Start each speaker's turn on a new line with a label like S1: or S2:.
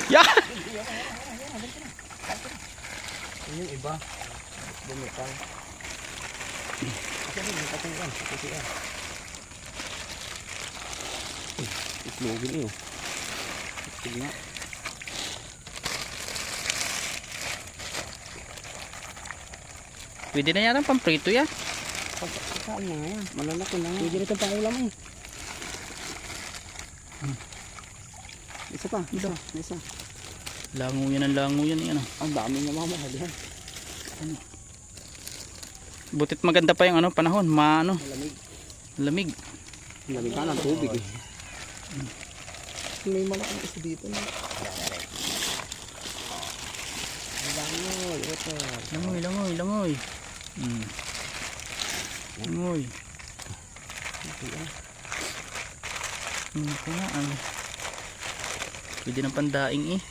S1: Yeah!
S2: Yun yung iba. Bumitaw. Kasi yung katungan. Kasi yan. Itlogin yun. Itlog nga.
S1: Pwede na yata pamprito yan.
S2: Pagkakain na nga yan. Malalaki na nga. Pwede na itong pangulam eh. Isa pa. Isa.
S1: Lango yan ang lango yan. Ano.
S2: Ang dami nga mamahal yan. Ano?
S1: Butit maganda pa yung ano, panahon.
S2: Malamig.
S1: Lamig.
S2: Malamig ka ng tubig eh. May malaking isa dito na. Langoy. Ito.
S1: Langoy. Langoy. Ito na. Pwede ng pandaing eh.